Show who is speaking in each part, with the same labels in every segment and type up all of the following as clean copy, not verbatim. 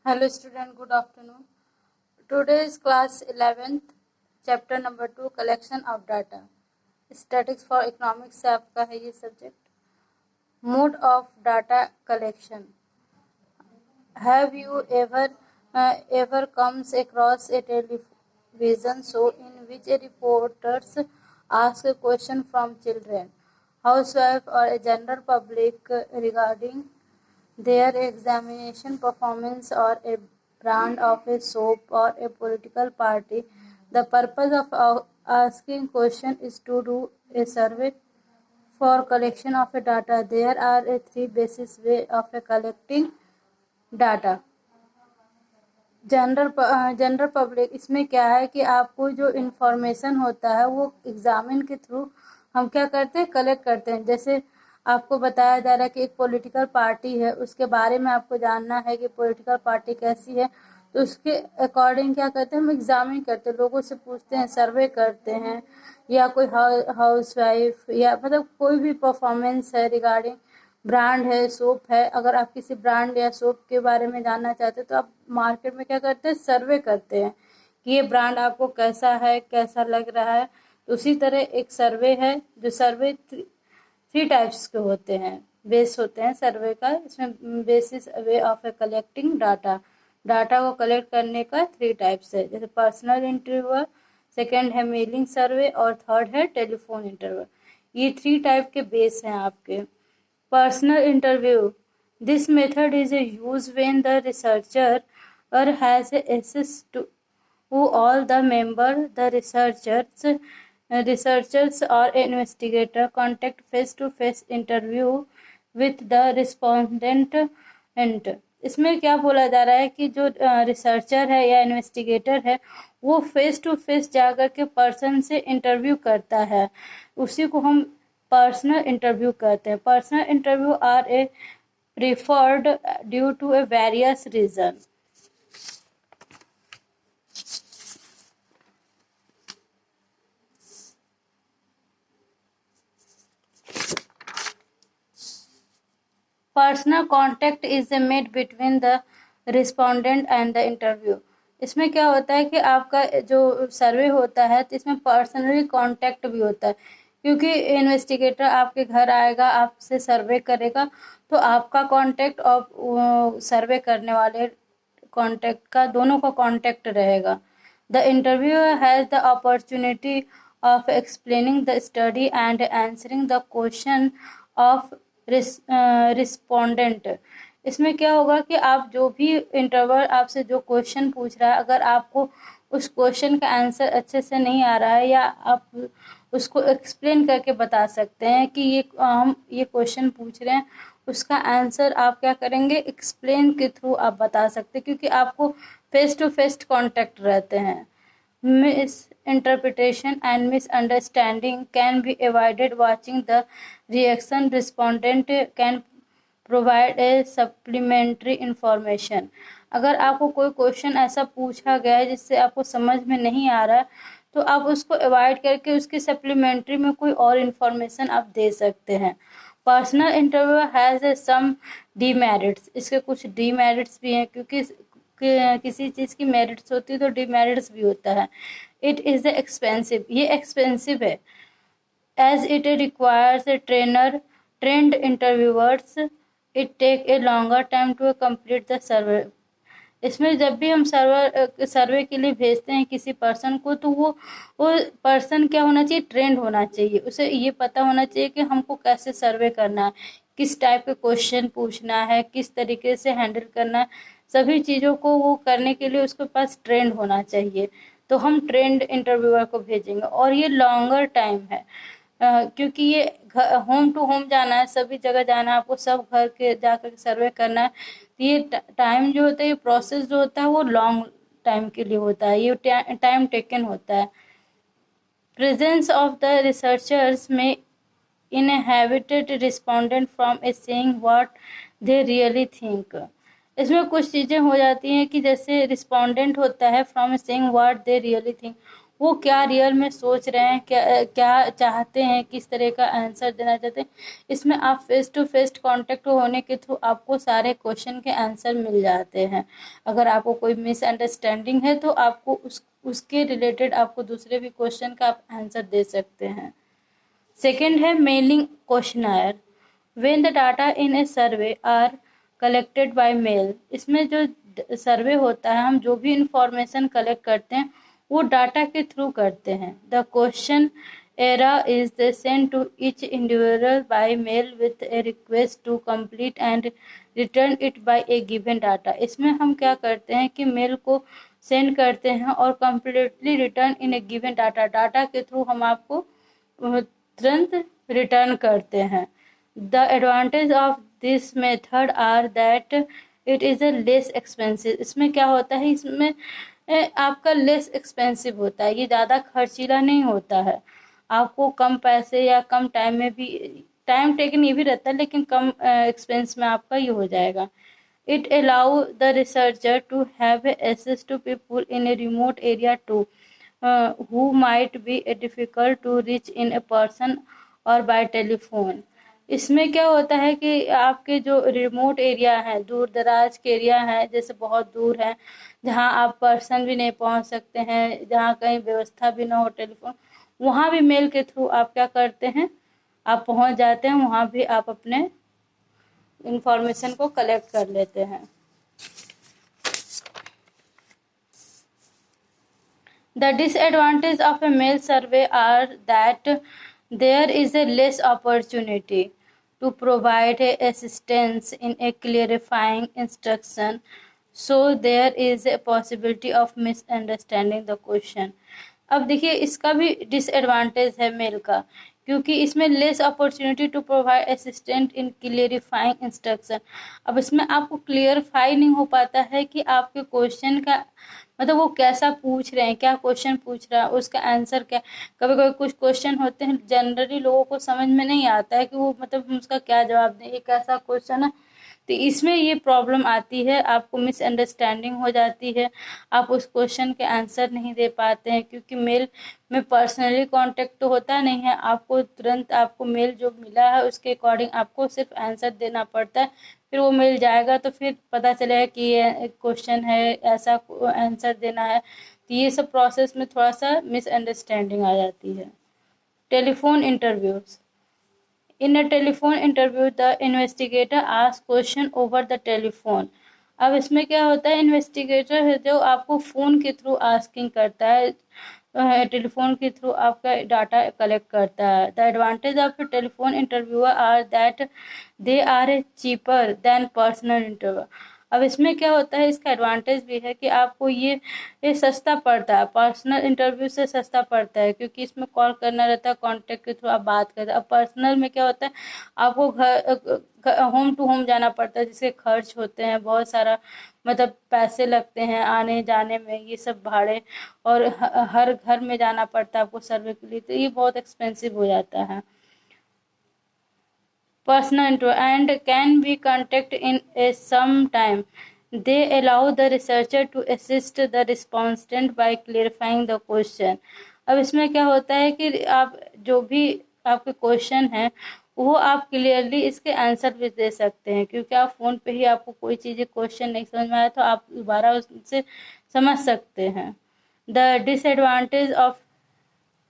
Speaker 1: Hello student, good afternoon. Today is class 11th, chapter number 2, collection of data. Statistics for economics से आपका है ये subject. Mode of data collection. Have you ever comes across a television show in which reporters ask a question from children, housewife or a general public regarding their examination performance or a brand of a soap or a political party? The purpose of asking question is to do a survey for collection of a data. There are a three basic way of a collecting data. General public, इसमें क्या है कि आपको जो information होता है वो examine के थ्रू हम क्या करते हैं, कलेक्ट करते हैं. जैसे आपको बताया जा रहा है कि एक पॉलिटिकल पार्टी है, उसके बारे में आपको जानना है कि पॉलिटिकल पार्टी कैसी है, तो उसके अकॉर्डिंग क्या करते हैं, हम एग्जामिन करते हैं, लोगों से पूछते हैं, सर्वे करते हैं, या कोई हाउस वाइफ या मतलब कोई भी परफॉर्मेंस है रिगार्डिंग ब्रांड है, सोप है. अगर आप किसी ब्रांड या सोप के बारे में जानना चाहते हैं तो आप मार्केट में क्या करते हैं, सर्वे करते हैं कि ये ब्रांड आपको कैसा है, कैसा लग रहा है. तो उसी तरह एक सर्वे है, जो सर्वे थ्री टाइप्स के होते हैं, बेस होते हैं सर्वे का. इसमें basis way of A collecting data को कलेक्ट करने का थ्री टाइप्स है. जैसे पर्सनल इंटरव्यू, सेकेंड है मेलिंग सर्वे और थर्ड है टेलीफोन इंटरव्यू. ये थ्री टाइप के बेस हैं आपके. Personal interview. This method is used when the researcher has access to all the members. The researchers or investigator contact face-to-face interview with the respondent. इसमें क्या बोला जा रहा है कि जो रिसर्चर है या इन्वेस्टिगेटर है वो फेस टू फेस जाकर के पर्सन से इंटरव्यू करता है, उसी को हम पर्सनल इंटरव्यू कहते हैं. Personal interview are a preferred due to a various reason. Personal contact is made between the respondent and the interview. इसमें क्या होता है कि आपका जो सर्वे होता है तो इसमें पर्सनली कॉन्टेक्ट भी होता है, क्योंकि इन्वेस्टिगेटर आपके घर आएगा, आपसे सर्वे करेगा, तो आपका कांटेक्ट और सर्वे करने वाले कांटेक्ट का, दोनों का कांटेक्ट रहेगा. The interviewer has the opportunity of explaining the study and answering the question of respondent. इसमें क्या होगा कि आप जो भी इंटरव्यूअर आपसे जो क्वेश्चन पूछ रहा है, अगर आपको उस क्वेश्चन का आंसर अच्छे से नहीं आ रहा है या आप उसको एक्सप्लेन करके बता सकते हैं कि हम ये क्वेश्चन पूछ रहे हैं, उसका आंसर आप क्या करेंगे, एक्सप्लेन के थ्रू आप बता सकते हैं, क्योंकि आपको फेस टू फेस कांटेक्ट रहते हैं. Miss interpretation and misunderstanding can be avoided watching the reaction. Respondent can provide a supplementary information. अगर आपको कोई क्वेश्चन ऐसा पूछा गया है जिससे आपको समझ में नहीं आ रहा है, तो आप उसको अवॉइड करके उसकी सप्लीमेंट्री में कोई और इन्फॉर्मेशन आप दे सकते हैं. Personal interview has some demerits. इसके कुछ डीमेरिट्स भी हैं, क्योंकि किसी चीज़ की मेरिट्स होती है तो डीमेरिट्स भी होता है. It is expensive. ये एक्सपेंसिव है. As it requires a trained interviewers. It take a longer time to complete the survey. इसमें जब भी हम सर्वे के लिए भेजते हैं किसी पर्सन को, तो वो पर्सन क्या होना चाहिए, ट्रेंड होना चाहिए. उसे ये पता होना चाहिए कि हमको कैसे सर्वे करना है, किस टाइप के क्वेश्चन पूछना है, किस तरीके से हैंडल करना है. सभी चीज़ों को वो करने के लिए उसके पास ट्रेंड होना चाहिए. तो हम ट्रेंड इंटरव्यूअर को भेजेंगे. और ये लॉन्गर टाइम है, क्योंकि ये होम टू होम जाना है, सभी जगह जाना है, आपको सब घर के जाकर सर्वे करना है. तो ये टाइम जो होता है, ये प्रोसेस जो होता है वो लॉन्ग टाइम के लिए होता है, ये टाइम टेकन होता है. प्रेजेंस ऑफ द रिसर्चर्स में inhabited respondent from a saying what they really think. इसमें कुछ चीज़ें हो जाती हैं कि जैसे रिस्पोंडेंट होता है from a saying what they really think, वो क्या रियल में सोच रहे हैं, क्या चाहते हैं, किस तरह का आंसर देना चाहते हैं। इसमें आप फेस टू फेस कांटेक्ट होने के थ्रू आपको सारे क्वेश्चन के आंसर मिल जाते हैं। अगर आपको कोई मिसअंडरस्टैंडिंग है तो आपको उसके रिलेटेड आपको दूसरे भी क्वेश्चन का आप आंसर दे सकते हैं। सेकेंड है mailing questionnaire. When the data in a survey are collected by mail. इसमें जो सर्वे होता है, हम जो भी इंफॉर्मेशन कलेक्ट करते हैं वो डाटा के थ्रू करते हैं। The questionnaire is the send to each individual by mail with a request to complete and return it by a given data. इसमें हम क्या करते हैं कि मेल को सेंड करते हैं और completely return in a given data के थ्रू हम आपको तुरंत रिटर्न करते हैं। The advantage of this method are that it is a less expensive. इसमें क्या होता है, इसमें आपका लेस एक्सपेंसिव होता है, ये ज़्यादा खर्चीला नहीं होता है। आपको कम पैसे या कम टाइम में भी, टाइम टेकन ये भी रहता है लेकिन कम एक्सपेंस में आपका ये हो जाएगा। It allow the researcher to have access to people in a remote area to who might be difficult to reach in a person or by telephone। इसमें क्या होता है कि आपके जो रिमोट एरिया है, दूर दराज के एरिया है, जैसे बहुत दूर है, जहाँ आप पर्सन भी नहीं पहुँच सकते हैं, जहाँ कहीं व्यवस्था भी ना हो टेलीफोन, वहाँ भी मेल के थ्रू आप क्या करते हैं, आप पहुँच जाते हैं, वहाँ भी आप अपने इंफॉर्मेशन को कलेक्ट कर लेते हैं। The disadvantage of a mail survey are that there is a less opportunity to provide assistance in a clarifying instruction, so there is a possibility of misunderstanding the question। अब देखिए इसका भी disadvantage है mail का, क्योंकि इसमें less opportunity to provide assistant in clarifying instruction. अब इसमें आपको क्लियरफाई नहीं हो पाता है कि आपके क्वेश्चन का मतलब वो कैसा पूछ रहे हैं, क्या क्वेश्चन पूछ रहा है, उसका आंसर क्या। कभी कभी कुछ क्वेश्चन होते हैं जनरली लोगों को समझ में नहीं आता है कि वो मतलब हम उसका क्या जवाब दें, ये कैसा क्वेश्चन है। तो इसमें ये प्रॉब्लम आती है, आपको मिसअंडरस्टैंडिंग हो जाती है, आप उस क्वेश्चन के आंसर नहीं दे पाते हैं, क्योंकि मेल में पर्सनली कांटेक्ट तो होता नहीं है। आपको तुरंत आपको मेल जो मिला है उसके अकॉर्डिंग आपको सिर्फ आंसर देना पड़ता है, फिर वो मिल जाएगा तो फिर पता चलेगा कि ये क्वेश्चन है, ऐसा आंसर देना है। तो ये सब प्रोसेस में थोड़ा सा मिसअंडरस्टैंडिंग आ जाती है। Telephone interviews. In a telephone interview the investigator ask question over the telephone. अब इसमें क्या होता है, इन्वेस्टिगेटर है जो आपको फ़ोन के थ्रू आस्किंग करता है, टेलीफोन के थ्रू आपका डाटा कलेक्ट करता है। The advantage of telephone interviewer are that they are cheaper than personal interview. अब इसमें क्या होता है, इसका एडवांटेज भी है कि आपको ये सस्ता पड़ता है, पर्सनल इंटरव्यू से सस्ता पड़ता है, क्योंकि इसमें कॉल करना रहता है, कॉन्टेक्ट के थ्रू आप बात करते हैं। अब पर्सनल में क्या होता है, आपको घर होम टू होम जाना पड़ता है, जिसके खर्च होते हैं बहुत सारा, मतलब पैसे लगते हैं आने जाने में, ये सब भाड़े, और हर घर में जाना पड़ता है आपको सर्वे के लिए, तो ये बहुत एक्सपेंसिव हो जाता है। Personal intro and can be contact in a some time. They allow the researcher to assist the respondent by clarifying the question। अब इसमें क्या होता है कि आप जो भी आपके क्वेश्चन हैं वो आप क्लियरली इसके आंसर भी दे सकते हैं, क्योंकि आप फ़ोन पे ही आपको कोई चीज़ें क्वेश्चन नहीं समझ में आया तो आप दोबारा उससे समझ सकते हैं। The disadvantage of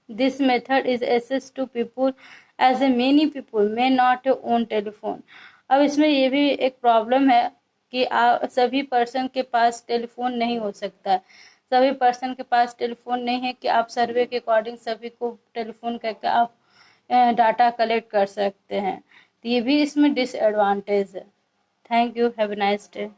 Speaker 1: this method is access to people as a many people may not own telephone. अब इसमें ये भी एक प्रॉब्लम है कि सभी पर्सन के पास टेलीफोन नहीं हो सकता है, सभी पर्सन के पास टेलीफोन नहीं है कि आप सर्वे के अकॉर्डिंग सभी को टेलीफोन करके आप डाटा कलेक्ट कर सकते हैं। तो ये भी इसमें डिसएडवांटेज है। Thank you, have a nice day.